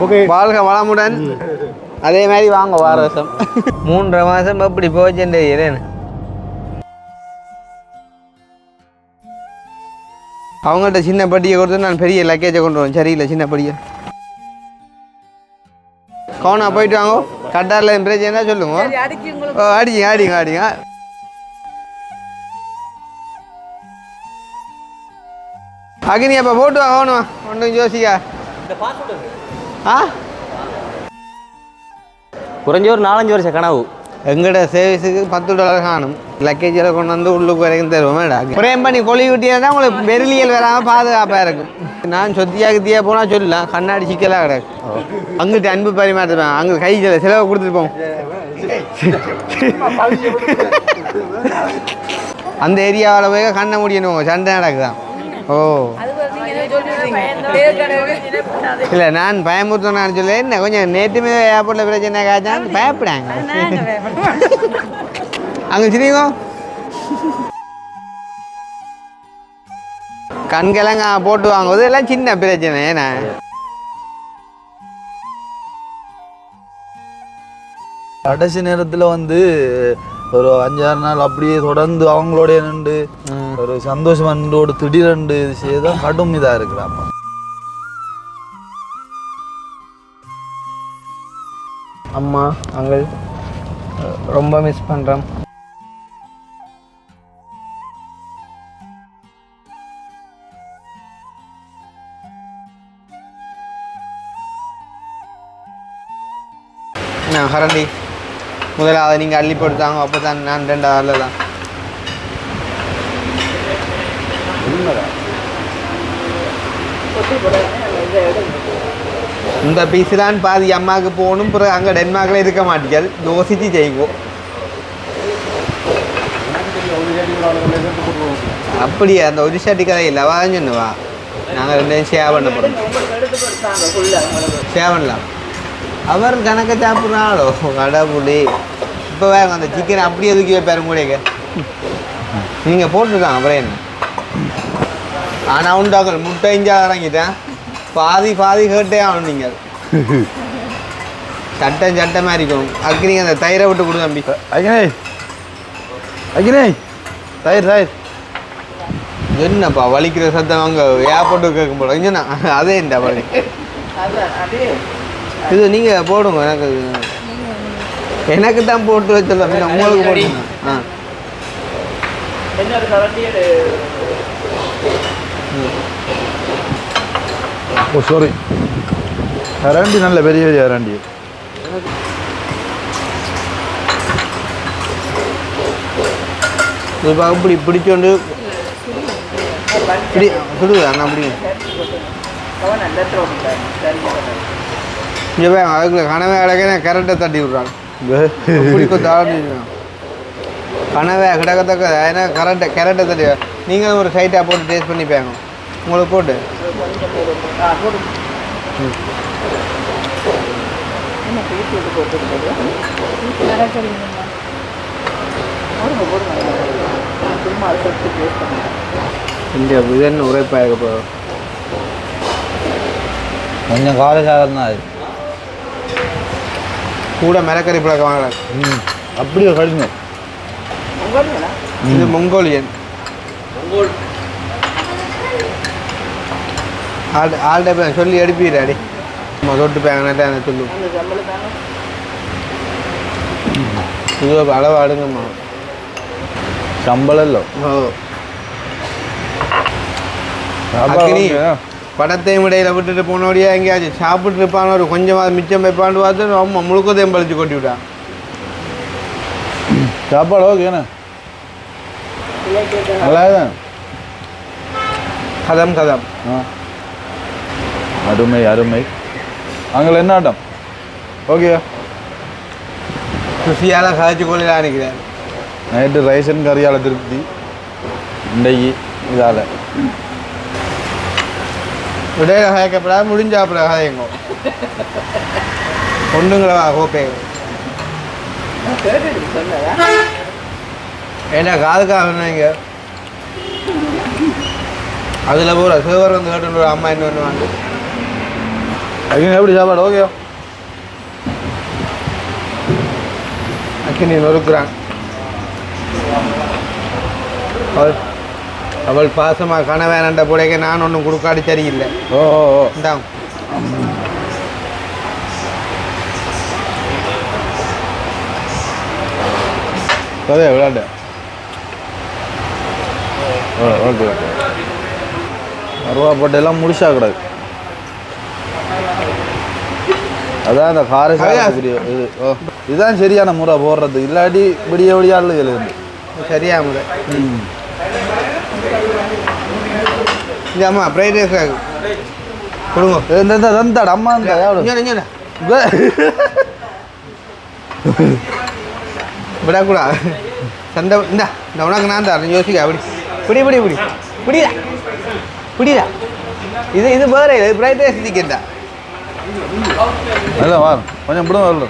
Okay வாழ்க வளமுடன். அதே மாதிரி வாங்க வார வருஷம் 3.5 மாதம் எப்படி போச்சுன்னு தெரியல. அவங்கள்ட்ட சின்ன படியை கொடுத்து நான் பெரிய லக்கேஜை கொண்டு வரேன். சரியில்லை சின்ன படியை கவுனா போயிட்டு வாங்க. கட்டாரில் பிரச்சனை சொல்லுங்க. அடிங்க அடிங்க அடிங்க. அக்னி அப்போ போட்டு வாங்க ஒன்று ஒன்றும் யோசிக்கா. ஆ குறைஞ்ச ஒரு 4-5 வருஷம் கனவு. எங்கட சர்வீஸுக்கு $10 காணும். லக்கேஜில் கொண்டு வந்து உள்ளுக்கு வரைக்கும் தருவோம். பிரேம் பண்ணி கொழி விட்டியா உங்களுக்கு வெறிலியல் வராமல் பாதுகாப்பாக இருக்கும். நான் சொத்தியாக போனால் சொல்லலாம். கண்ணாடி சிக்கலாக கிடக்கு. அங்கிட்டு அன்பு பரிமாற்றுவேன். அங்கே கை செலவு கொடுத்துருப்போம். அந்த ஏரியாவில் போய் கண்ணை முடியணும். சண்டை நடக்குதான். ஓ இல்லை நான் பயமுறுத்தணும்னு சொல்ல என்ன கொஞ்சம் நேற்றுமே ஏர்போர்ட்டில் பிரச்சனை காய்ச்சான் பயப்படாங்க. அங்கே சரிங்க கண்கெல்லாம் போட்டு வாங்குவது எல்லாம் சின்ன பிரச்சனை. ஏன்னா கடைசி நேரத்தில் வந்து ஒரு 5-6 நாள் அப்படியே தொடர்ந்து அவங்களோட நின்று ஒரு சந்தோஷமா நின்றோடு திடீரெண்டு இது செய்தான் கடும் இதாக இருக்கிறாப்பா. அம்மா அங்கள் ரொம்ப மிஸ் பண்ணுறோம். என்ன கரண்டி முதலாவது நீங்கள் அள்ளி போட்டுத்தாங்க. அப்போ தான் நான் 2வது தான். இந்த பீஸு தான் பாதி அம்மாவுக்கு போகணும். பிறகு அங்கே டென்மார்க்கில் இருக்க மாட்டீங்கள். யோசிச்சு செய்வோம். அப்படியே அந்த ஒரு ஷர்ட்டு கதை இல்லை வாங்கன்னுவா. நாங்கள் 2 ஷேர் பண்ண போகிறோம். ஷேர் பண்ணலாம். அவர் கணக்க சாப்பிட்றாளோ கடவுளே. இப்போ வேறு அந்த சிக்கனை அப்படியே தூக்கி வைப்பாரு கூடங்க. நீங்கள் போட்டுருக்காங்க அப்புறம் என்ன. ஆனால் உண்டாக்கள் முட்டை இஞ்சா இறங்கிட்டேன். பாதி கேட்டே ஆகணும். நீங்கள் சட்டமாக இருக்கும். அக்னிங்க அந்த தயிரை விட்டு கொடு தம்பி. அகினே தயிர் என்னப்பா வலிக்கிற சத்தம் அங்கே ஏர்போர்ட்டு கேட்கும் போல இங்கண்ணா. அதே இந்த வலி இது நீங்கள் போடுங்க. எனக்கு தான் போட்டு வச்சிடலாம். உங்களுக்கு போடுங்க. ஓ சாரி அரண்டி நல்ல பெரிய அரண்டி. இப்படி பிடிச்சோண்டு சுடுது அண்ணா அப்படி அதுக்குள்ள கனவே கிடக்க கரண்ட்டை தட்டி விட்றாங்க. பிடிக்கும் தாண்டி கனவே கிடக்கத்தக்க ஏன்னா கரண்ட்டை தட்டி. நீங்களும் ஒரு சைட்டாக போட்டு டேஸ்ட் பண்ணி பாங்க. உங்களுக்கு போட்டு இந்த இதன் உரைப்பாக இருக்க போதும். கொஞ்சம் காலசாரம் தான் அது. கூட மிளக்கறி பழக்கம் வாங்கலாம். அப்படியே கடுமை. இது மங்கோலியன். ஆள்கிட்ட சொல்லி எடுப்பிடாடி தொட்டு பேங்கினா சொல்லு. இது அளவு அடுங்கம்மா சம்பளம் இல்லை. படத்தையும் இடையில விட்டுட்டு போனோடையா எங்கேயாச்சும் சாப்பிட்டு இருப்பான ஒரு கொஞ்சமாக மிச்சம் வைப்பான்னு பார்த்து ரொம்ப முழுக்கத்தையும் பழிச்சு கொட்டி விட்டான். சாப்பாடு ஓகேண்ணா நல்லாதான். கதம் அருமை. அங்கே என்ன ஆட்டம் ஓகே ருசியால் காய்ச்சி கொள்ளலாம் நினைக்கிறேன். நைட்டு ரைஸன் கறியால் திருப்தி. இன்றைக்கு இதால் இடையில கயக்கப்படா முடிஞ்சாப்பிட கதைங்கோ பொண்ணுங்களா கோப்பே. ஏன்னா காதுக்காக சொன்னீங்க. அதில் பூரா சிவர் வந்து கேட்டு ஒரு அம்மா என்ன பண்ணுவாங்க. அக்கினி எப்படி சாப்பாடு ஓகே அக்கினி நொறுக்குறான் அவள் பாசமாக கணவனண்ட புடைக்க நான் ஒன்றும் கொடுக்காடி சரியில்லை ஓ ஓ ஓ இந்தாங்க அதே விளையாண்டு ஓகே ஓகே அருவா போட்டு எல்லாம் முடிச்சா கூடாது அதான் அந்த காரசாரி இது ஓ இதுதான் சரியான முறை போடுறது இல்லாட்டி விடிய விடியாள் எழுது சரியா முறை ஆமாம் ஃப்ரைட் ரைஸ் ஆகும் கொடுங்க இந்த தந்தாடு அம்மா இருந்தா எவ்வளோ விடக்கூடா சண்டை இந்த உனக்கு நான் தரேன் யோசிக்க அப்படி பிடி பிடி பிடி பிடிடா பிடிடா இது வேற இது ஃப்ரைட் ரைஸ் திக்கா இல்லை வா கொஞ்சம் விடும் வரல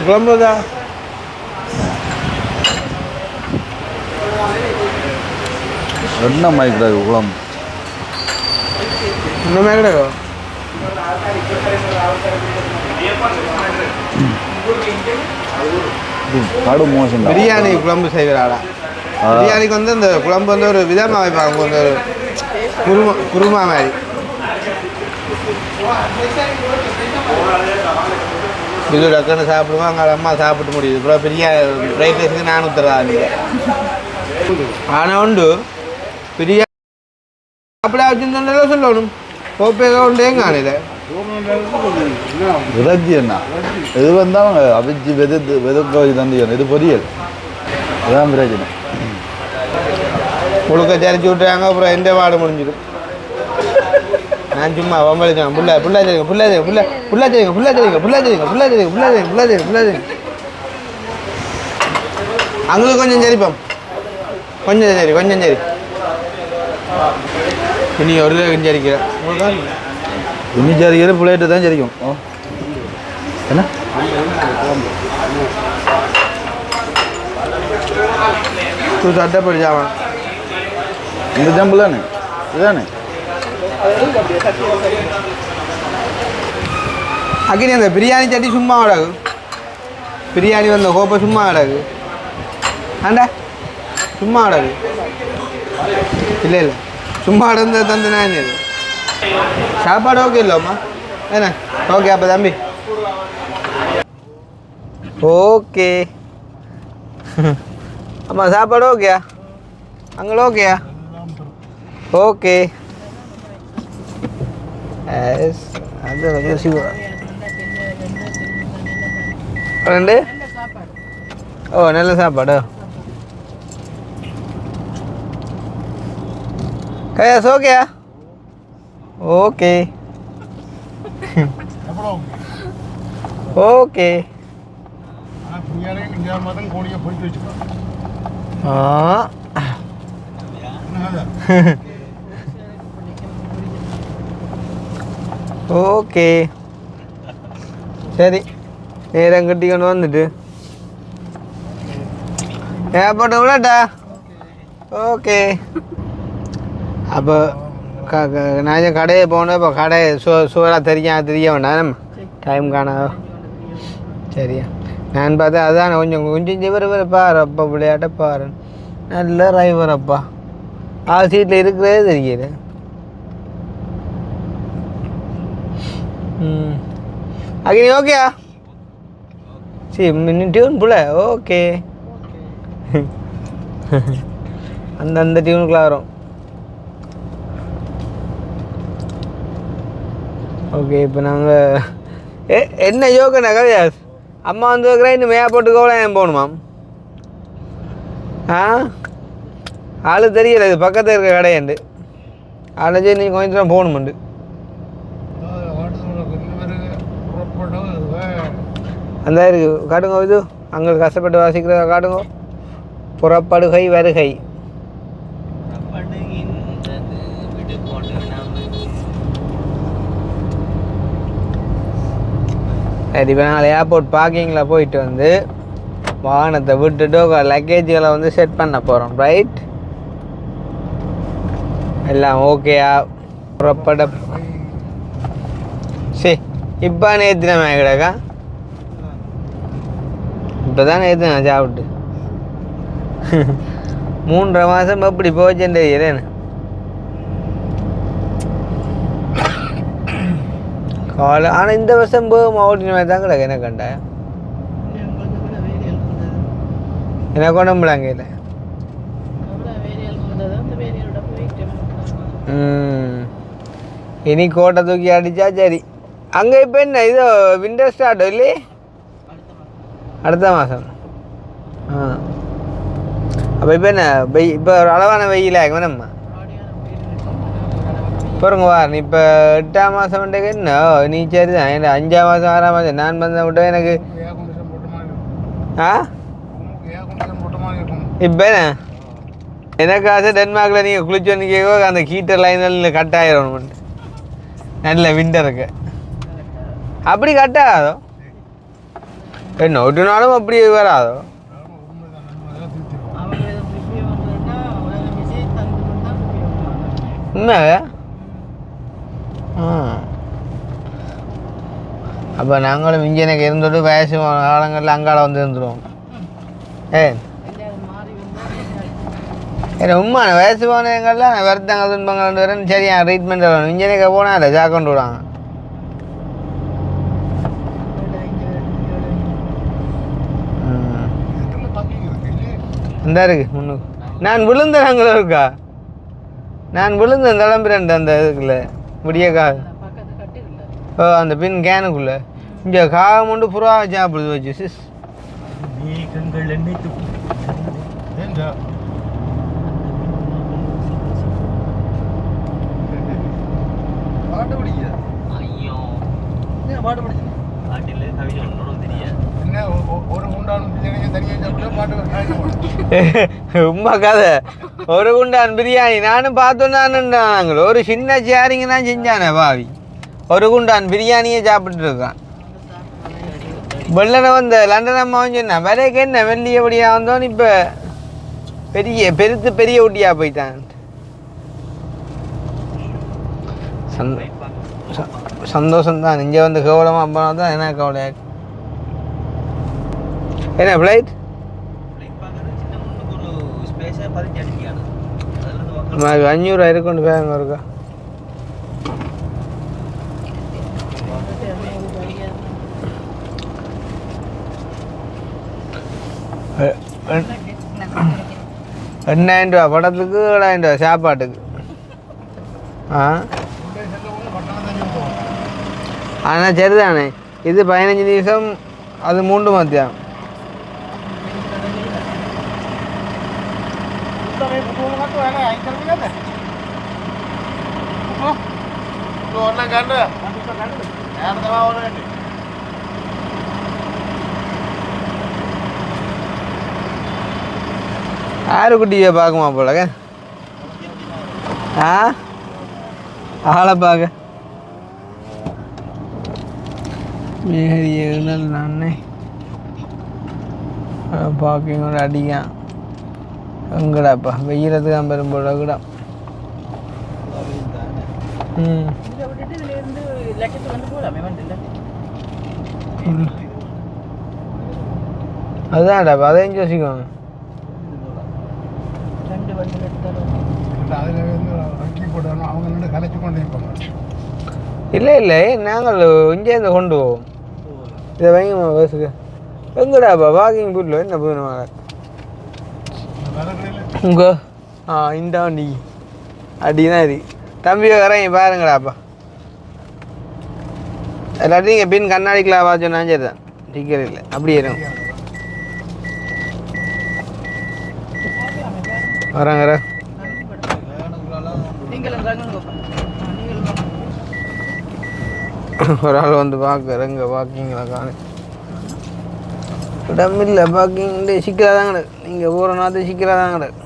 குழம்புதா என்ன மைக்டாது குழம்பு இன்னுமே கிடைக்கும் காடு மோசம் பிரியாணி குழம்பு செய்கிறாடா பிரியாணிக்கு வந்து இந்த குழம்பு வந்து ஒரு விதமாக வைப்பாங்க வந்து ஒரு குருமா மாதிரி இது டக்குன்னு சாப்பிடுவோம் அங்கே அம்மா சாப்பிட்டு முடியுது அப்புறம் ஃப்ரைட் ரைஸுக்கு நான் ஊற்றுறதா ஆனால் உண்டு பிரியாணி அப்படி வச்சுருந்தா சொல்லணும் கோப்பையாக உண்டு எங்க ஆணையில் இறைச்சி என்ன இது வந்தால் அவிச்சு வெதுக்க வச்சு தந்திக்கணும் இது பொரியல் அதான் பிரச்சனை முழுக்க சரிச்சு விட்டுறாங்க அப்புறம் எந்த வார்டு முடிஞ்சிடும் நான் சும்மா வம்பளிச்சேன் புல்லா சரிங்க அங்களுக்கு கொஞ்சம் சரிப்போம் கொஞ்சம் சரி இனி ஒரு கொஞ்சம் சரிக்கிறேன் இன்னி சரிக்கிற பிள்ளைகிட்ட தான் சரிக்கும் ஓ என்ன சட்டை படிச்சாமா இந்த ஜம்பு தானே இதுதானே அக்கினி அந்த பிரியாணி சட்டி சும்மா கிடக்கு பிரியாணி வந்த கோப்பை சும்மா கிடக்கு ஆண்டா சும்மா கிடக்கு இல்லை சும்மா கிடந்த தந்து நான் சாப்பாடு ஓகே இல்லைம்மா என்ன ஓகே அப்போ தம்பி ஓகே அம்மா சாப்பாடு ஓகேயா அங்கே ஓகேயா ஓகே அது கொஞ்சம் ரெண்டு ஓ நல்ல சாப்பாடு கையாஸ் ஓகேயா ஓகே ஓகே ஓகே சரி நேரம் கட்டிக்கொண்டு வந்துட்டு ஏற்பட்ட விடட்டா ஓகே அப்போ நான் கடையை போனேன் இப்போ கடை சுவராக தெரிய வேண்டாம் டைம் காணாதோ சரியா நான் பார்த்தா அதான் கொஞ்சம் இவர் பாரு அப்பா விளையாட்ட பாரு நல்ல டிரைவர் அப்பா ஆள் சீட்டில் இருக்கிறதே தெரியல அகினி ஓகேயா சரி டியூன் புள்ள ஓகே அந்த டியூனுக்குள்ள வரும் ஓகே இப்போ நாங்கள் என்ன யோகண்ணா கவிதாஸ் அம்மா வந்து வைக்கிறேன் இன்னும் மேயா போட்டுக்கோல ஏன் போகணுமாம் ஆள் தெரியல இது பக்கத்தில் இருக்க கடையாண்டு ஆளு நீ கொஞ்சம் தான் போகணுமுண்டு அந்த இருக்கு காட்டுங்க இது அங்கே கஷ்டப்பட்டு வாசிக்கிறத காட்டுங்க புறப்படுகை வருகை சரி இப்போ நாங்கள் ஏர்போர்ட் பார்க்கிங்கில் போயிட்டு வந்து வாகனத்தை விட்டுட்டு லக்கேஜுகளை வந்து செட் பண்ண போகிறோம். ரைட், எல்லாம் ஓகேயா? புறப்பட சரி. இப்போ நேற்றுனமே கிடக்கா, இப்போ தான் நேற்று நான் சாப்பிட்டு 3.5 மாதம் எப்படி போச்சுன்னு தெரியல. காலை ஆனால் இந்த வருஷம் போகும் ஓட்டின மாதிரி தான் கிடக்கு. என்ன கண்டா எனக்கு உடம்புலாங்க இல்லை. இனி கோட்டை தூக்கி அடித்தா சரி. அங்கே இப்போ என்ன இதோ விண்டர் ஸ்டார்ட் இல்லையே, அடுத்த மாதம். அப்போ இப்போ என்ன இப்போ ஒரு அளவான வெயிலாக வேணாம்மா பாருங்க வா. நீ இப்போ 8ஆம் மாதம் என்ன நீ சரி தான். என்ன 5ஆம் மாதம் 6ஆம் மாதம் நான் வந்த விட்ட எனக்கு இப்போ என்ன எனக்கு ஆசை டென்மார்க்கில் நீங்கள் குளிச்சோன்னு கேட்க அந்த ஹீட்டர் லைனில் கட் ஆகிடணும் நல்ல விண்டருக்கு. அப்படி கட் ஆகாதோ என்ன ஒரு நாளும் அப்படி வராதோ? உண்மையா? அப்போ நாங்களும் இங்கே எனக்கு இருந்துட்டு வயசு காலங்களில் அங்கால வந்து இருந்துருவோம். ஏன்னா உண்மை வயசு போனவங்கள்லாம் வருத்தங்கள் துன்பங்கள் வரேன் சரியா ட்ரீட்மெண்ட் வரணும். இன்ஜினியருக்கு போனால் இல்லை ஜாக்கொண்டு விடாங்க. இந்த இருக்கு முன்னுக்கு நான் விழுந்தேன் அங்கே இருக்கா, நான் விழுந்தேன் கிளம்புறேன் அந்த இதுக்குள்ள முடியக்கா. ஓ அந்த பின் கேனுக்குள்ள இங்கே காகம் கொண்டு புறா சாப்பிடுது வச்சு சிஸ். உண்மை கதை. ஒரு குண்டான் பிரியாணி நானும் பார்த்தோன்னாங்களோ ஒரு சின்ன சேரிங்க தான் செஞ்சானே பாவி. ஒரு குண்டான் பிரியாணியே சாப்பிட்டு இருக்கான். வெள்ளனை வந்த லண்டன் அம்மா சொன்னா விலைக்கு என்ன வெள்ளியபடியாக வந்தோன்னு இப்போ பெரிய ஊட்டியாக போயிட்டான். சந்தோஷம்தான். இங்கே வந்து கவலமாக அப்பா தான் என்ன கவலையாக என்ன ஃப்ளைட் నాకు 500 இருக்குன்னு பேங்க இருக்கா. ₹8,000 படத்துக்கு ₹7,000 சாப்பாட்டுக்கு. ஆனால் சரிதானே இது 15 நிமிஷம் அது 3 மத்தியானம். யாரு குட்டியை பார்க்குமா போலங்க ஆளை பார்க்க நானே பார்க்கிங்கோட அடிக்கான் எங்கடாப்பா வெயிலத்துக்கு தான் பெரும் போல கூட. அதுதான்டாப்பா அதையும் யோசிக்குவாங்க. இல்லை இல்லை நாங்கள் இங்கேருந்து கொண்டு போவோம். இதை வாங்கிமா பஸ்ஸுக்கு எங்கடாப்பா வாக்கிங் போயிடல என்ன போகணுமா உங்க இந்த வண்டி அப்படிதான் இருக்கு. தம்பி வரேன் பாருங்கடாப்பா. எல்லாத்தையும் இங்கே பின் கண்ணாடிக்கெலாம் பார்த்து சரி தான் டிக்கெட் இல்லை அப்படி இருக்கும். வரேன் வரேன். ஒரு ஆள் வந்து பார்க்குறேங்க வாக்கிங்கில் காணு இடம் இல்லை. வாக்கிங் சிக்கலாக தான் கிடக்கு. நீங்கள் போகிற நாற்று சிக்கலாக தான் கிடக்கு.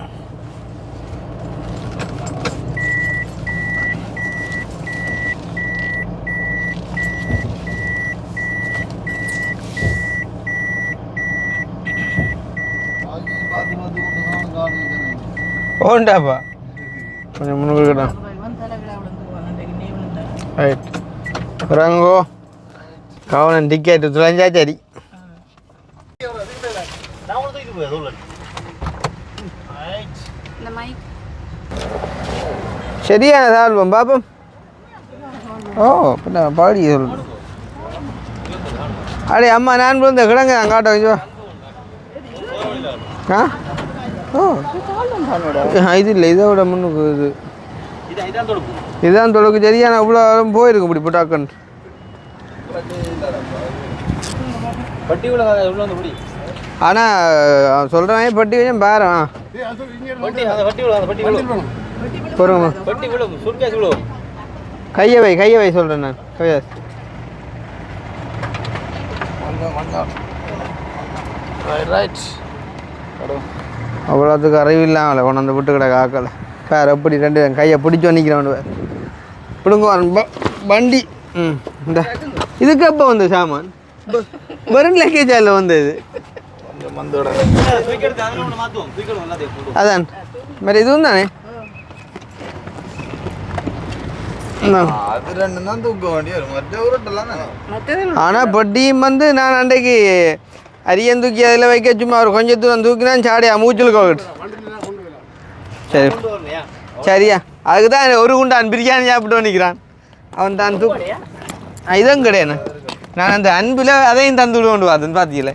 போண்டாப்பா கொஞ்சம் முன்னுக்கு இருக்கட்டும் ரைட் ரங்கோ கவனம் டிக்கெட்டு துளைஞ்சா சரி சரியான ஆல்பம் பாப்போம் ஓ பின்ன பாடி சொல்லணும் அடே அம்மா நான் இந்த கிடங்க நான் காட்ட கொஞ்சம் ஆ ஓ இது இல்லை இதை விட முன்னுக்கு இது இதுதான் தொழுக்கு சரியான இவ்வளோ போயிருக்கு இப்படி புட்டாக்கன் ஆனால் சொல்கிறவன் பட்டி கொஞ்சம் பாரு பொறுங்க கையை வை சொல்கிறேன் நான் கையை அவ்வளோத்துக்கு அறிவில்லாமல கொண்டாந்து விட்டு கிடக்க ஆக்கலை வேறு எப்படி ரெண்டு கையை பிடிச்சி நிற்கிறவன் பிடுங்குவான் வண்டி ம் இந்த இதுக்கு எப்போ வந்து சாமான் வெறும் லக்கேஜாவில் வந்தது அதான் வேறு இதுவும் தானே ஆனால் பொட்டியும் வந்து நான் அன்றைக்கு அரியன் தூக்கி அதில் வைக்க சும்மா ஒரு கொஞ்சம் தூரம் தூக்கினான் சாடியா மூச்சல் கோகட்டு சரி சரியா அதுக்கு தான் ஒரு குண்டான் பிரியாணி சாப்பிட்டு நிற்கிறான் அவன் தான் இதுவும் கிடையாது நான் அந்த அன்பில் அதையும் தந்து விட கொண்டு பார்த்தேன் பார்த்தீங்களே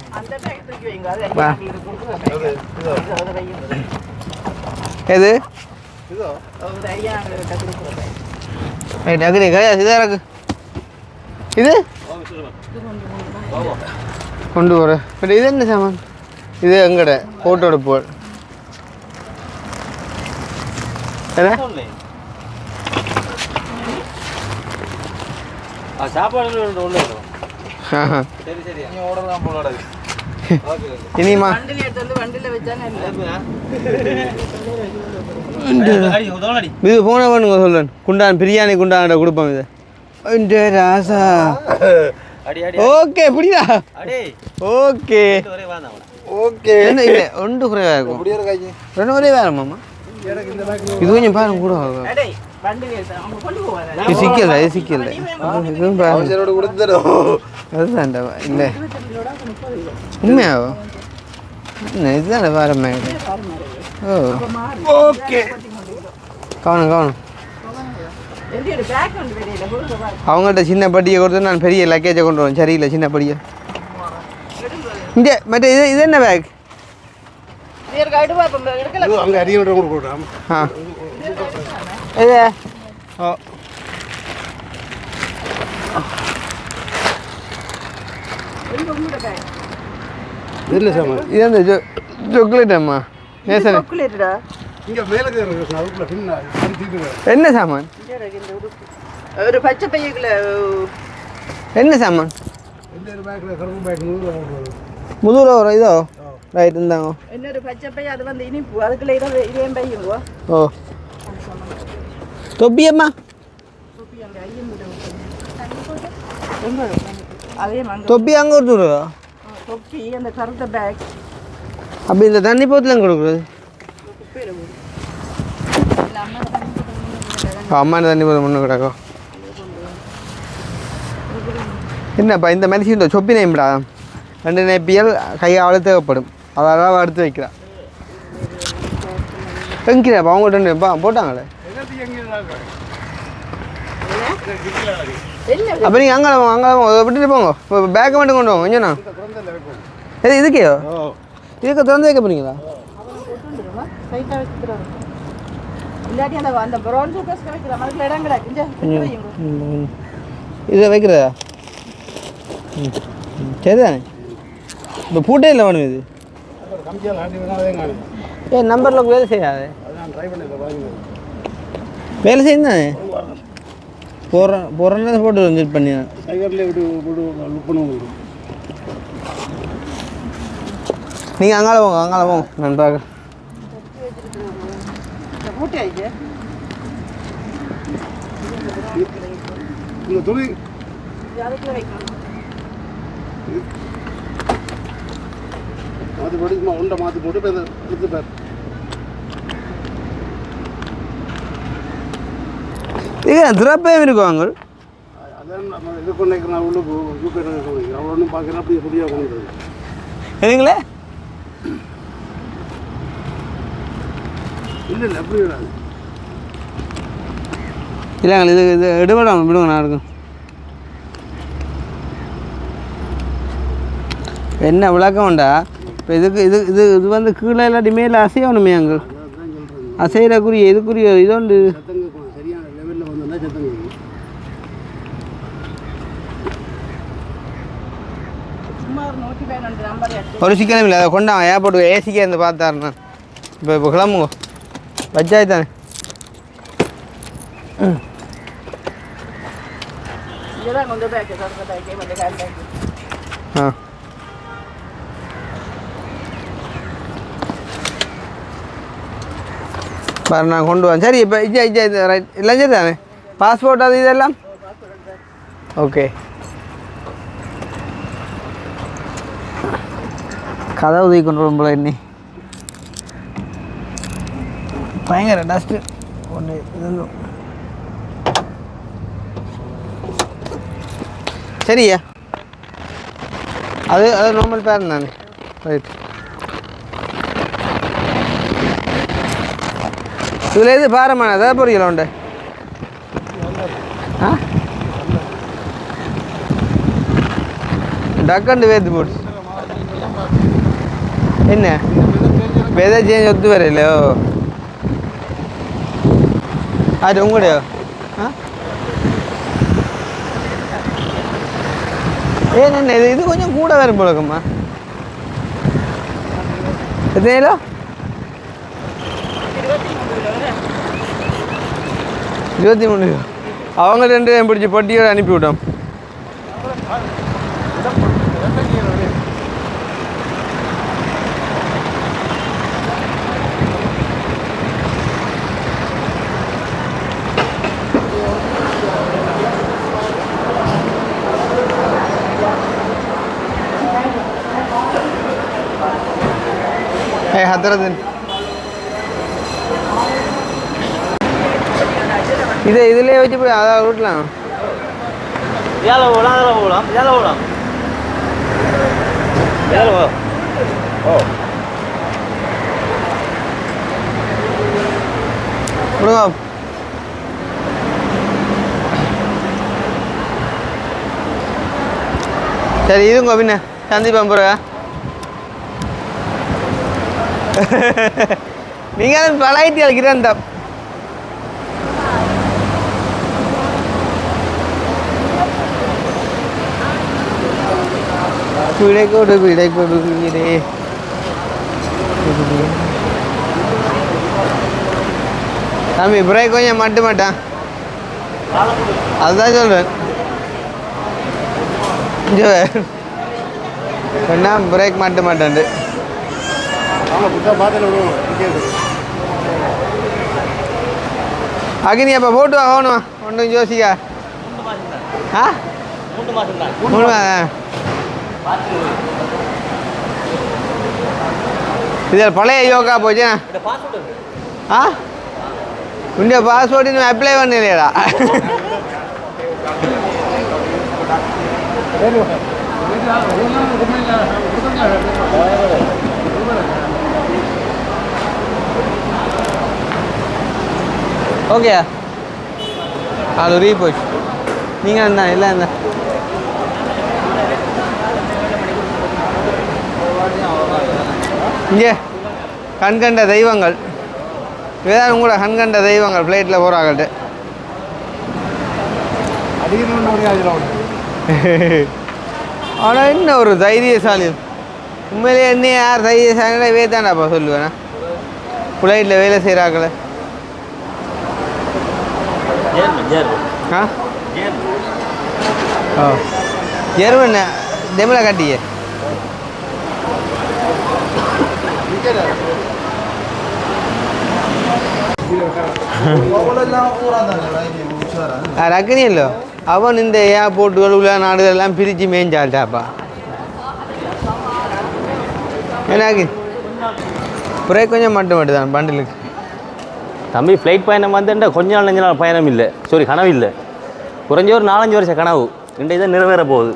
எது நகரி கிடையாது இதாக இருக்கு இது கொண்டு போகிற பட் இது என்ன சாமான் இது எங்கட ஃபோட்டோ எடுப்போம் இனிமா இது போன பண்ணுங்க சொல்றேன் குண்டான் பிரியாணி குண்டான் கொடுப்போம் இது ராசா ஓகே புரியுதா ஓகே ஓகே என்ன இல்லை ஒன்று குறைவாக இருக்கும் ரெண்டு ஒரே வேறம்மாம்மா இது கொஞ்சம் பாருங்க கூட இது சிக்கல இது சிக்கல இதுவும் பாருங்க அதுதான்டா இல்லை உண்மையாவோ என்ன இதுதானே பாருமே ஓ ஓகே கவனம் அவங்கள்ட்ட சின்ன படியை கொடுத்து நான் பெரிய லக்கேஜை கொண்டு வரேன் சரியில்லை சின்ன படியை இங்கே மற்ற இது என்ன பேக் ஆ இது ஓ இது அந்த சாக்லேட் அம்மா நேசன் என்ன சாமான் ஒரு பச்சை பையக்குள்ள என்ன சாமான் முதுகுல வரும் இதோ ரைட் இருந்தாங்க இன்னொரு பச்சை பைய அது வந்து இனிப்பு அதுக்குள்ள இதே பையங்க ஓ தொப்பியம்மா தொப்பி அங்கே கொடுத்துருவா தொப்பி அந்த கருத்த பேக் அப்போ இந்த தண்ணி போத்தில் கொடுக்குறது அம்மா தண்ணி போதும் முன்னு கிடக்கும் என்னப்பா இந்த மெடிசின் இந்த சொப்பி நேம்டா 2 நேப்பியல் கையால் தேவைப்படும் அதெல்லாம் எடுத்து வைக்கிறான் எங்கிறப்பா அவங்கள்ட்ட போட்டாங்களே அப்போ நீங்கள் அங்கே விட்டுட்டு போங்க இப்போ பேக்கை மட்டும் கொண்டு வாங்க கொஞ்சம் எது இதுக்கேயோ இதுக்கு திறந்து வைக்க போறீங்களா இதை வைக்கிறதா சரிதானே இப்போ பூட்டே இல்லை வேணும் இது ஏன் நம்பரில் வேலை செய்யாது வேலை செய்யுதானே போடுறேன் போட்டு செட் பண்ணி நீங்கள் அங்கால போங்க நான் பார்க்குறேன் உண்டை மாற்றி போட்டு எடுத்துப்பார் இது திறப்பே இருக்குவாங்க எதுங்களே இல்லைங்க இது இது எடுபடாமல் விடுங்க நான் இருக்கும் என்ன விளக்கம் உண்டா இப்போ இதுக்கு இது இது இது வந்து கீழே இல்லாட்டி மேலே அசையணுமே அங்கே அசைகிறக்குரிய இதுக்குரிய இது உண்டு சரியான லெவலில் வந்து சத்தம் சும்மா ஒரு 112 நம்பர் எடுத்து ஒரு சிக்கனம் இல்லை அதை கொண்டாங்க ஏர்போர்ட்டு ஏசிக்கே இருந்து பார்த்தாருண்ணா இப்போ கிளம்புங்க பஞ்சாயத்து தானே இதெல்லாம் கொண்டு போய் பேக்கே வந்து கால் ஆ பாரு நான் கொண்டு வரேன் சரி இப்போ இது ரைட் எல்லாம் சரி தானே பாஸ்போர்ட் அது இதெல்லாம் ஓகே கதை உதவி கொண்டு வரும் போல இன்னி பயங்கர டஸ்ட்டு ஒன்று இது சரியா அது அது நார்மல் பேர் தானே ரைட் இதில் எது பாரமான எதாவது பொரியல உண்டு ஆ டக்கண்டு வேத்து போட்டு என்ன வெதர் சேஞ்ச் ஒத்து வரையிலையோ அது உங்களுடையோ ஆ ஏன்னு இது கொஞ்சம் கூட வரும் போலக்கம்மா எத்தனையிலோ 23 அவங்க 2 பிடிச்சி பட்டியோடு அனுப்பிவிட்டோம் ஹத்ரதன் இதை இதிலே வச்சு போய் அதான் விடலாம் இதால போகலாம் அதில் போகலாம் இதால போகலாம் இதால போ ஓ விடுங்க சரி இதுங்க பின்ன சந்திப்பேன் போகிறா நீங்கள் பழகிட்டு அழைக்கிறேன் விடை கொடுக்கிறே தம்பி பிரேக் கொஞ்சம் மாட்ட மாட்டான் அதுதான் சொல்கிறேன் என்ன பிரேக் மாட்ட மாட்டேன் அகினி அப்போ போட்டு ஆகணும் ஒன்றும் யோசிக்கா ஆ 3 மாதம் தான் 3 மாதம் இதில் பழைய யோகா போச்சு ஆ உண்ட பாஸ்போர்ட் இன்னும் அப்ளை பண்ணலையடா ஓகே அது ரீ போச்சு நீங்கள் இருந்தா இல்லை இருந்தா இங்கே கண்கண்ட தெய்வங்கள் இதுதான் உங்களோட கண்கண்ட தெய்வங்கள் ஃப்ளைட்டில் போகிறாங்கள்ட்டு ஆனால் என்ன ஒரு தைரியசாலி உண்மையிலே என்ன யார் தைரியசாலினா வேதாண்டாப்பா சொல்லுவேண்ணா ஃப்ளைட்டில் வேலை செய்கிறாங்கள ஆ ஓ ஜெர்மன் டெமில் கட்டியே ரக்கனியல்லோ அவன் இந்த ஏர்போர்ட்டுகள் உள்ள நாடுகளெல்லாம் பிரித்து மேய்ஞ்சாள்டாப்பா எனக்கு பிரேக் கொஞ்சம் மட்டும் தான் பண்டிலுக்கு தம்பி ஃப்ளைட் பயணம் வந்துட்டா கொஞ்ச நாள் 5 நாள் பயணம் இல்லை, சாரி கனவு இல்லை, குறைஞ்ச ஒரு 4-5 வருஷம் கனவு இன்றைக்கு தான் நிறைவேற போகுது.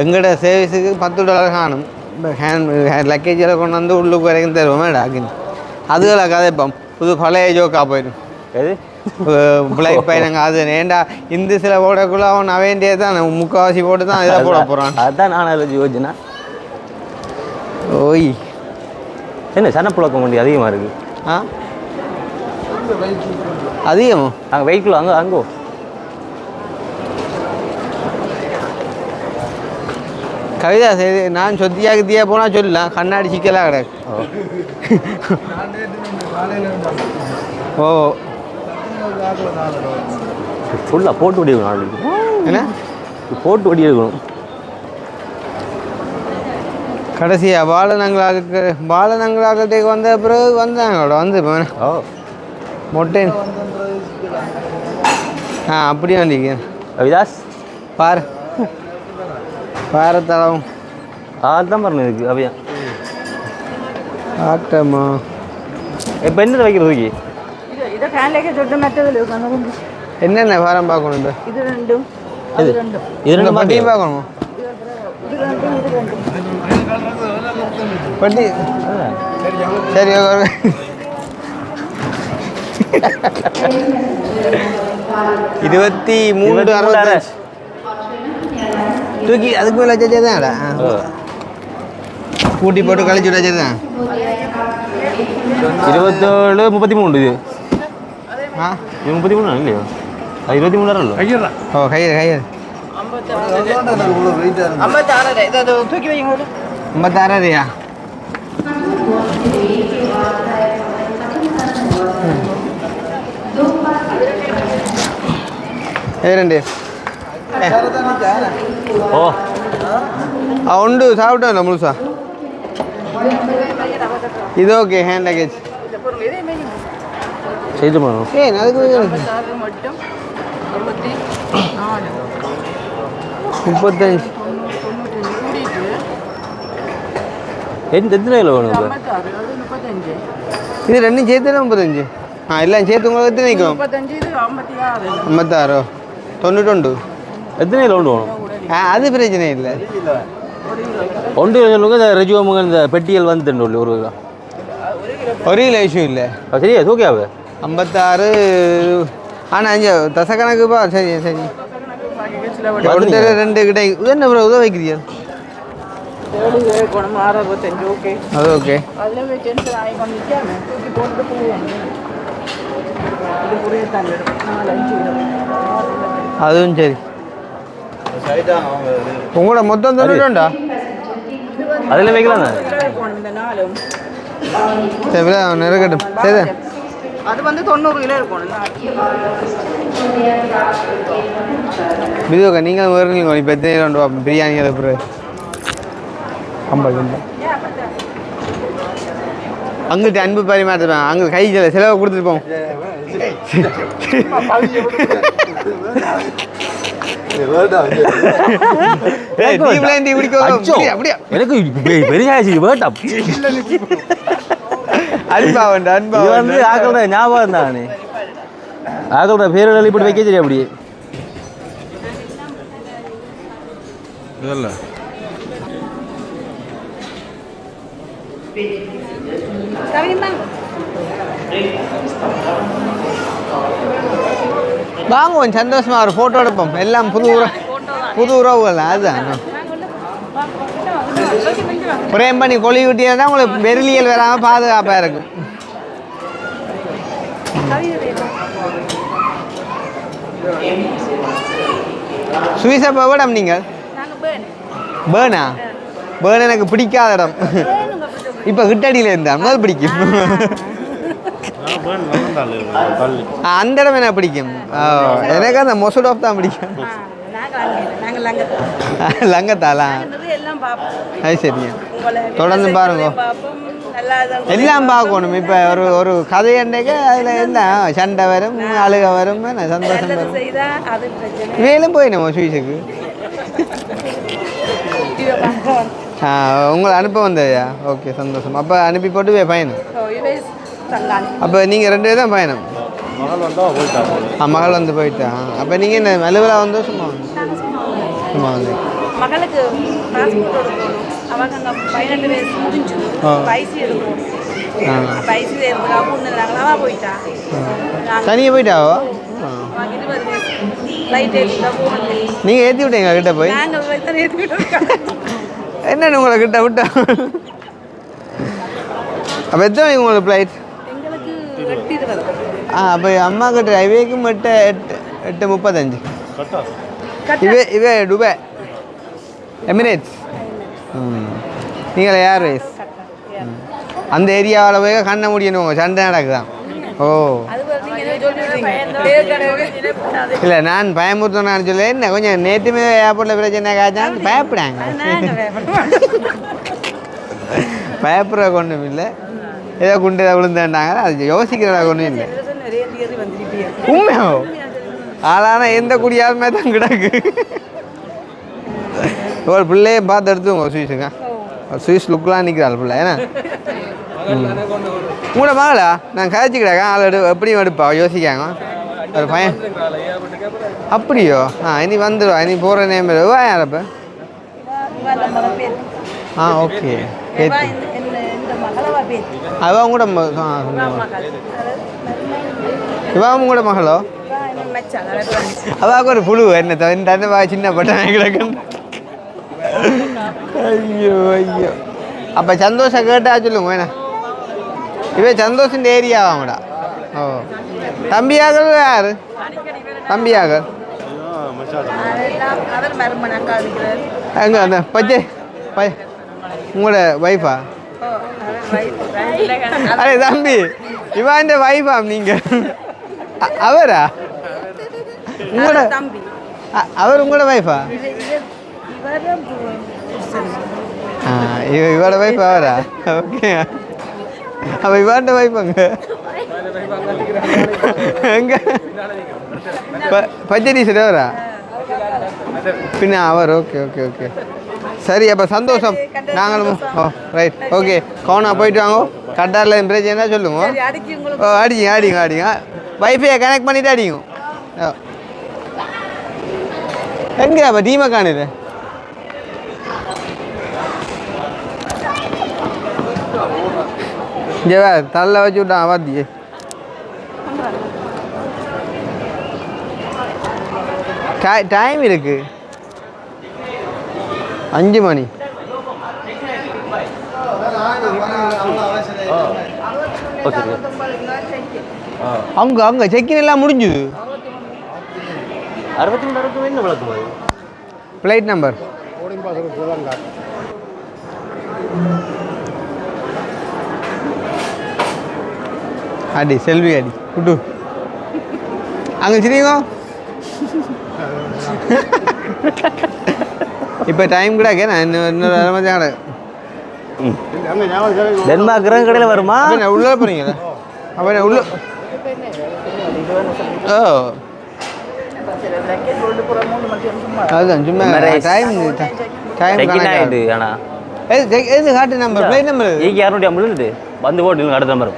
எங்கட சர்வீஸுக்கு $10 காணும். இப்போ லக்கேஜில் கொண்டு வந்து உள்ளுக்கு வரைக்கும் தருவோமே டாக்குன்னு அதுகளை கதைப்போம். புது பழைய ஜோக்கா போயிடும். எது ஃப்ளைட் பயணங்க அது ஏண்டா இந்த சில போடக்குள்ள அவன் வேண்டியே தான் முக்கால்வாசி போட்டு தான் இதை போட போகிறான். அதுதான் நான் அதில் யோசிச்சேன்னா. ஓய் என்ன சனப்புழக்கம் வண்டி அதிகமாக இருக்குது. ஆ அதிகமோ அங்கே வெயிட்குள்ள அங்கோ கவிதா சரி நான் சொத்தியாக கித்தியா போனால் சொல்லலாம். கண்ணாடி சிக்கலாக கிடக்கு. ஓ ஃபுல்லாக போட்டு வடி இருக்கணும் நாளைக்கு. என்ன போட்டு வடி இருக்கணும். கடைசியாக பாலநங்களாக்கத்துக்கு வந்த பிறகு வந்தாங்க வந்து ஓ மொட்டை அப்படியே வந்தீங்க அவிதாஸ் பாரு பாரத்தளவும் அதுதான் பாருங்க இதுக்கு அவையா ஆட்டமா இப்போ என்ன வைக்கிறதுக்கு இதை ஃபேன்லேயே சொட்டு மெட்டதில் இருக்கணும். என்னென்ன பாரம் பார்க்கணும்? இப்போ இது ரெண்டும் அது ரெண்டும் இது ரெண்டு பட்டியும் பார்க்கணுமா? இது ரெண்டும் இது ரெண்டும் பட்டி சரி 23 தூக்கி அதுக்கு மேலே வச்சதுதான்டா கூட்டி போட்டு கழிச்சு வச்சதுதான் 27 33 இது ஆ 33 இல்லையா? அது 23 இல்லை. ஓ கயிறு 56 இதை தூக்கி வைங்க. 56 ரெண்டு ஓ உண்டு சாப்பிட்டோம்ல முழுசா. இது ஓகே ஹேண்ட் லக்கேஜ் செய்து பண்ணணும். ஏன் அதுக்கு மட்டும் 35 எத்தனை கிலோ வேணும் இப்போ? 35 இது ரெண்டும் சேர்த்து 35. எல்லாம் சேர்த்து உங்களுக்கு எத்தனை நிற்கும்? 35 இது 56 56 92. எத்தனை கிலோ ஒன்று வேணும்? அது பிரச்சனை இல்லை. ஒன்று சொல்லுங்க. இந்த ரெஜுவமுங்க இந்த பெட்டியல் வந்து ஒரு கிலோ ஒரு கிலோ இஷ்யூ இல்லை. சரியா தூக்கியாவு 56. ஆனால் அஞ்சு தசக்கணக்குப்பா. சரி சரி ஒருத்தர் 2 கிட்ட இது என்ன ப்ரோ உதவ வைக்கிறீங்க? 65 ஓகே அது ஓகே. அதில் போய் டென்ஷன் ஆகி பண்ணிக்காம தூக்கி போட்டுட்டு போவாங்க. இது புரிய தாங்க 4-5 அதுவும் சரி. உங்களோட மொத்தம் 92 அதில் வைக்கலாம் தான். இந்த நாளும் சரி நெருக்கட்டும். சரி அது வந்து 90 கிலோ இருக்கணும். பிதுக்கா நீங்கள் வருவீங்க இப்போ எத்தனை கிலோ பார்ப்போம் பிரியாணி அப்புறம் 50 அங்கிட்ட அன்பு பரிமாற்றுவேன். அங்கே கை செலவை கொடுத்துட்டு போவோம். எனக்கு பெரிய வேட்டாம் அன்பா அன்பா வந்து ஆக்களோட ஞாபகம் தானே. ஆக்களோட பேரில் இப்படி வைக்க தெரியும் அப்படியே இல்லை. வாங்குவோம் சந்தோஷமா ஒரு ஃபோட்டோ எடுப்போம். எல்லாம் புது உறவுகள். அதுதான் பிரேம் பண்ணி கொழி விட்டியா தான் உங்களுக்கு வெறிலியல் வராமல் பாதுகாப்பாக இருக்கும். சுவிசப்பா இடம் நீங்கள் பேர்னா பேர்ன் எனக்கு பிடிக்காத இடம். இப்போ கிட்டடியில் இருந்தால் முதல் பிடிக்கும். அந்த இடம் எனக்கு பிடிக்கும். எனக்கு அந்த மொசடாப் தான் பிடிக்கும். லங்கத்தாலா அது சரிங்க. தொடர்ந்து பாருங்க. எல்லாம் பார்க்கணும். இப்போ ஒரு கதை அன்றைக்கு அதில் எல்லாம் சண்டை வரும், அழுக வரும், சந்தோஷம் வரும். வேலும் போயிடுமோ சுவிஸுக்கு. உங்களை அனுப்ப வந்ததையா? ஓகே சந்தோஷம். அப்போ அனுப்பி போட்டு பையன் தங்கானி அப்போ நீங்கள் 2 பேர் தான் பயணம் மகள் வந்து போயிட்டா அப்போ நீங்கள் என்ன மெலுவலாக வந்தோ சும்மா சும்மா வந்து மகளுக்கு பாஸ்போர்ட் எடுக்கணும் அவங்க அங்கே 18 வயசு முடிஞ்சு வயசு எடுக்கணும் வயசு எடுக்கிறா பொண்ணு நாங்களாவா போயிட்டா தனியாக போயிட்டாவோ 20 வயசு ஃப்ளைட் ஏற்றிட்டா போகணும் நீங்கள் ஏற்றி விட்டீங்க கிட்ட போய் நாங்கள் தான் ஏற்றி விட்டோம் என்னென்ன உங்களை கிட்ட விட்டா அப்போ எத்தனை மணிக்கு உங்களுக்கு ஃப்ளைட் எங்களுக்கு 8:20 அப்போ அம்மா கிட்ட இவைக்கும் 8:35 இவே டுபே எமிரேட்ஸ் நீங்கள் ஏர்வேஸ் அந்த ஏரியாவில் போய் கண்ண முடியணும் சண்டை நடக்குதான் ஓ இல்லை நான் பயமுறுத்தணும்னு சொல்ல என்ன கொஞ்சம் நேற்றுமே ஏர்போர்ட்டில் பிரச்சனை காய்ச்சான்னு பயப்படாங்க பயப்படுற கொண்டும் இல்லை ஏதோ குண்டு ஏதோ விழுந்தாண்டாங்க அது யோசிக்கிறதா கொண்டும் இல்லை உண்மையோ ஆளான எந்த குடியாலுமே தான் கிடக்கு ஒரு பிள்ளையை பார்த்து எடுத்துங்க சுவிஸுங்க சுவிஸ் லுக்கெலாம் நிற்கிறாள் பிள்ளை ஏன்னா உங்களோட மகளா நான் கதைச்சிக்கிடாங்க ஆள் எப்படியும் எடுப்பா யோசிக்காங்க ஒரு பையன் அப்படியோ இனி வந்துடுவா இனி போகிற நேம் யாரப்ப ஓகே அவன் கூட இவன் கூட மகளோ அவாக்கு ஒரு புழு என்ன தண்ணி சின்ன பட்டன் கிடக்கு ஐயோ ஐயோ அப்போ சந்தோஷம் கேட்டா சொல்லுங்க வேணா இவ சந்தோஷம் ஏரியாவாங்கடா ஓ தம்பியாகல் யாரு தம்பியாகல் எங்க அந்த பச்சை உங்களோட வைஃபா அரே தம்பி இவன் வைஃபா நீங்க அவரா உங்களோட அவர் உங்களோட வைஃபா இவரோட வைஃப் அவரா ஓகே அப்போ இவாண்ட வைஃபாங்க எங்க பச்சடி சரி அவரா பின்ன அவர் ஓகே ஓகே ஓகே சரி அப்போ சந்தோஷம் நாங்களும் ஓ ரைட் ஓகே கவுனா போயிட்டு வாங்க கட்டாரில் பிரச்சனை சொல்லுங்க ஓ அடிங்க அடிங்க அடிங்க வைஃபையை கனெக்ட் பண்ணிவிட்டு அடிங்க ஓ எங்கே அப்போ டீமை காணுது இங்கே வே தள்ள வச்சு விட்டான் வாத்தியே டைம் இருக்கு 5 மணி அங்கே அங்கே செக்கின் எல்லாம் முடிஞ்சுது 63 என்ன விளக்குமா ஃப்ளைட் நம்பர் அடி செல்வி அடி குட்டு அங்கே சரிங்க இப்போ டைம் கூட நான் இன்னொரு அரை மணி நேரம் டென்மார்க் கிரக கடையில் வருமா உள்ளே போகிறீங்களா அப்போ உள்ள ஓ அதுதான் சும்மா டைம் ஆயிட்டு ஆனால் எது காட்டு நம்பர் ஃப்ளைட் நம்பர் ஈக்கு 250 வந்து போட்டு அடுத்த நம்பர்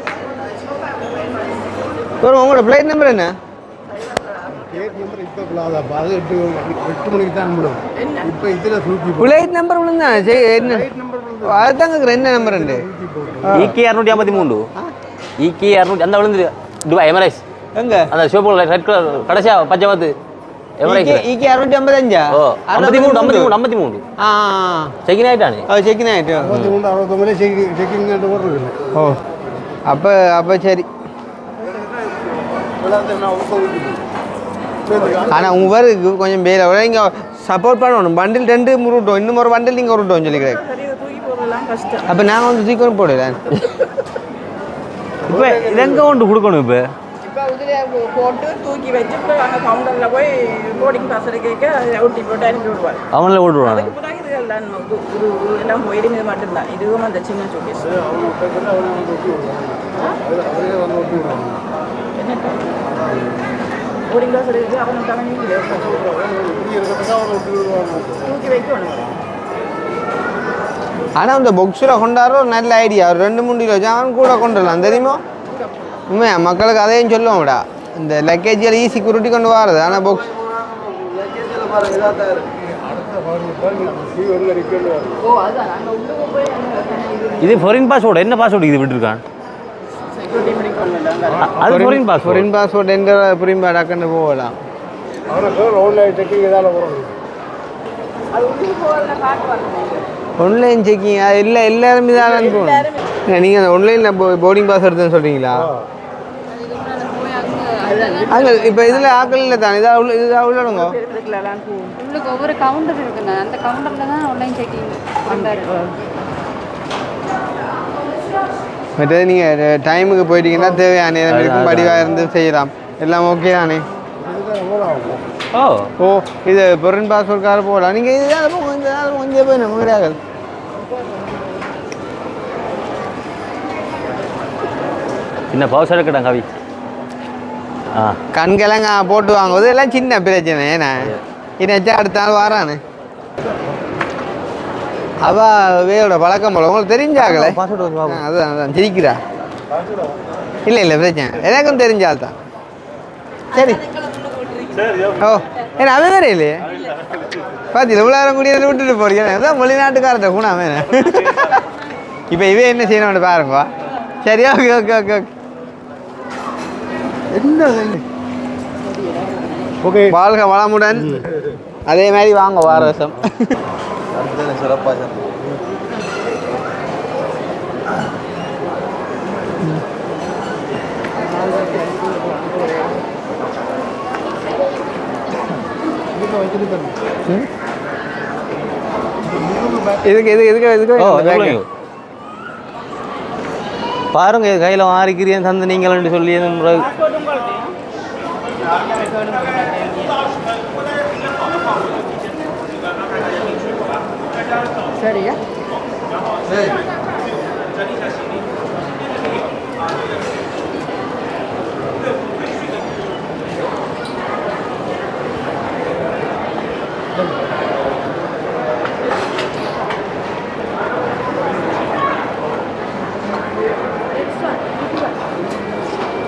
உங்களோட ஃப்ளைட் நம்பர் என்ன ஃப்ளைட் நம்பர் விழுந்தா சரி என்ன அதுதான் கேட்குறேன் என்ன நம்பர் உண்டு ஈக்கு 253 ஈக்கு 200 அந்த விழுந்து துபாய் எமரேஸ் எங்க அந்த ஷோப்பில் ரெட் கலர் கடைசியா பச்சை பார்த்து எமரேஸ் ஈக்கு 255 ஓ 53 செக்கின் ஆயிட்டானே செக்கின் ஆயிட்டு ஓ அப்போ சரி ஆனால் உங்கள் கொஞ்சம் பேர இங்கே சப்போர்ட் பண்ணணும் பண்டில் 2 முருட்டோம் இன்னும் ஒரு பண்டில் நீங்கள் உருட்டோம் சொல்லிக்கிறேன் அப்போ நாங்கள் வந்து சீக்கிரம் போடுறேன் இப்போ இதெங்க கொண்டு கொடுக்கணும் இப்போ போட்டு தூக்கி வச்சு அங்கே கவுண்டரில் போய் போர்டிங் பாஸ் கேட்க ஒட்டி போட்டு அனுப்பி விடுவார் அவங்களே ஓட்டுவாங்க எல்லாம் போயிடுங்க இது மட்டும்தான் இதுவும் அந்த சின்ன சூக்கேஸ் போர்டிங் பாஸ் இருக்குது அவன் தூக்கி வைக்கணும் ஆனால் அந்த பொக்ஸில் கொண்டாடுற நல்ல ஐடியா ஒரு 2-3 கிலோ ஜான் கூட கொண்டு வரலாம் தெரியுமா உண்மையா மக்களுக்கு அதையும் சொல்லுவோம்டா இந்த லக்கேஜில் செக்யூரிட்டி கொண்டு வரது ஆனால் பாக்ஸ் இது ஃபாரின் பாஸ்போர்ட் என்ன பாஸ்போர்ட் இது விட்டுருக்கான் அது ஃபாரின் பாஸ்போர்ட் ஃபாரின் பாஸ்போர்ட் எந்த புரியும் டக்குன்னு போகலாம் ஆன்லைன் செக்கிங் அது இல்லை எல்லாருமே தான் அனுப்புவோம் நீங்கள் அந்த ஆன்லைனில் போர்டிங் பாஸ் எடுத்துன்னு சொல்கிறீங்களா அங்கே இப்போ இதில் ஆக்கள் இல்லை தானே இதாக உள்ளடுங்க உங்களுக்கு ஒவ்வொரு கவுண்டர் இருக்குங்க அந்த கவுண்டரில் தான் ஆன்லைன் செக்கிங் பண்ணுறாரு மற்றது நீங்கள் டைமுக்கு போயிட்டீங்கன்னா தேவையான நேரம் இருக்கும் படிவாக இருந்து செய்யலாம் எல்லாம் ஓகே தானே ஓ இது பொருள் பாஸ்போர்ட்கார போகலாம் நீங்கள் இதுதான் கொஞ்சம் போய் நம்ம கிடையாது என்ன பவுசர் இருக்கட்டும் கவி கண்கெல்லாம் போட்டு வாங்குவது எல்லாம் சின்ன பிரச்சனை ஏன்னா இனச்சா அடுத்த நாள் வாரானு அவ வேரோட பழக்கம் போல உங்களுக்கு தெரிஞ்சாங்களே அதான் அதான் சிரிக்கிறா இல்லை இல்லை பிரச்சனை எனக்கும் தெரிஞ்சால் தான் சரி ஓ ஏன்னா அவன் வேற இல்லையே பார்த்தில இவ்வளோ கூடிய விட்டுட்டு போறீங்க அதான் வெளிநாட்டுக்காரட்ட கூடாம இப்போ இவே என்ன செய்யணும்னு பாருங்க சரி ஓகே ஓகே ஓகே ஓகே என்ன ஓகே வாழ்க வளமுடன் அதே மாதிரி வாங்க வார வருஷம் சிறப்பாக இதுக்கு எதுக்கு எதுக்கு பாருங்க கையில் மாறிக்கிறேன் தந்து நீங்கள்னு சொல்லி சரியா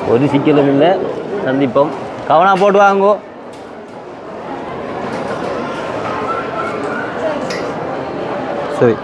ஒரு சிக்கலும் இல்லை சந்திப்போம் கவனம் போட்டு வாங்கோ சரி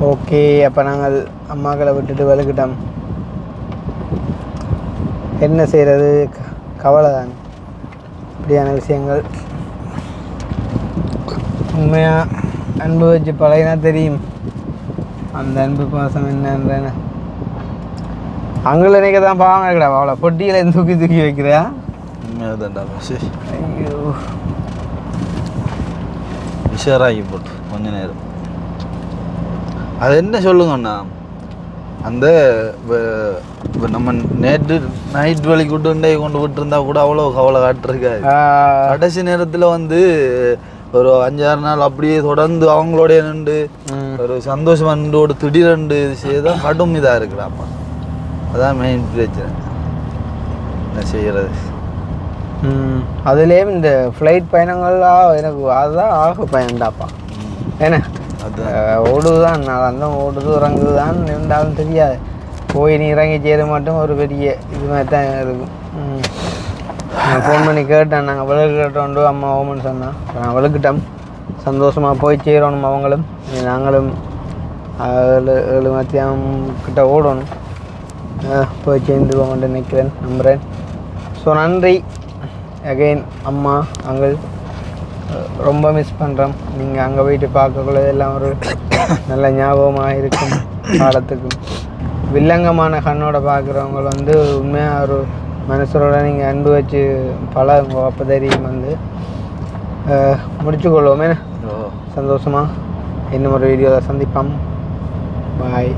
ஓகே அப்போ நாங்கள் அம்மாக்களை விட்டுட்டு விளக்கிட்டோம் என்ன செய்கிறது கவலை தான் இப்படியான விஷயங்கள் உண்மையாக அன்பு வச்சு பழகினா தெரியும் அந்த அன்பு பாசம் என்னன்றேன்னு அங்கே நினைக்க தான் பாவம் இருக்கடா அவ்வளோ பொட்டியில் தூக்கி தூக்கி வைக்கிறியா உண்மையாதான்டா சரி ஐயோ உஷாராகி போட்டு கொஞ்ச நேரம் அது என்ன சொல்லுங்கண்ணா அந்த நம்ம நேற்று நைட் வழி கொண்டு விட்டுருந்தா கூட அவ்வளோ கவலை காட்டிருக்காது கடைசி நேரத்தில் வந்து ஒரு 5-6 நாள் அப்படியே தொடர்ந்து அவங்களோட நின்று ஒரு சந்தோஷமா நின்றோடு திடீரெண்டு இது செய்தால் கடும் இதாக இருக்கிறாப்பா. அதான் மெயின் பிரச்சனை. என்ன செய்கிறது? அதுலேயும் இந்த ஃப்ளைட் பயணங்கள்லாம் எனக்கு அதுதான் ஆக பயன்டாப்பா. ஏன்னா ஓடுதுதான் நான் ஓடுது இறங்குது தான் இருந்தாலும் தெரியாது. போய் நீ இறங்கி சேர மட்டும் ஒரு பெரிய இது மாதிரி தான் இருக்கும். நான் ஃபோன் பண்ணி கேட்டேன், நாங்கள் விளக்கிட்டோண்டு அம்மா ஓமன்னு சொன்னான். நான் விளக்கிட்டோம், சந்தோஷமாக போய் சேரணும். அவங்களும் நாங்களும் 7 மத்தியானம் கிட்ட ஓடணும். போய் சேர்ந்துருவோம்னு நினைக்கிறேன், நம்புகிறேன். ஸோ நன்றி அகெயின் அம்மா அங்கிள், ரொம்ப மிஸ் பண்ணுறோம். நீங்கள் அங்கே போயிட்டு பார்க்கக்குள்ள எல்லாம் ஒரு நல்ல ஞாபகமாக இருக்கும் காலத்துக்கும். வில்லங்கமான கண்ணோட பார்க்குறவங்க வந்து உண்மையாக ஒரு மனுஷரோட நீங்கள் அன்பு வச்சு பழகுங்க, அப்போ தெரியும். வந்து முடிச்சுக்கொள்வோமே சந்தோஷமாக. இன்னும் ஒரு வீடியோவில் சந்திப்போம். பாய்.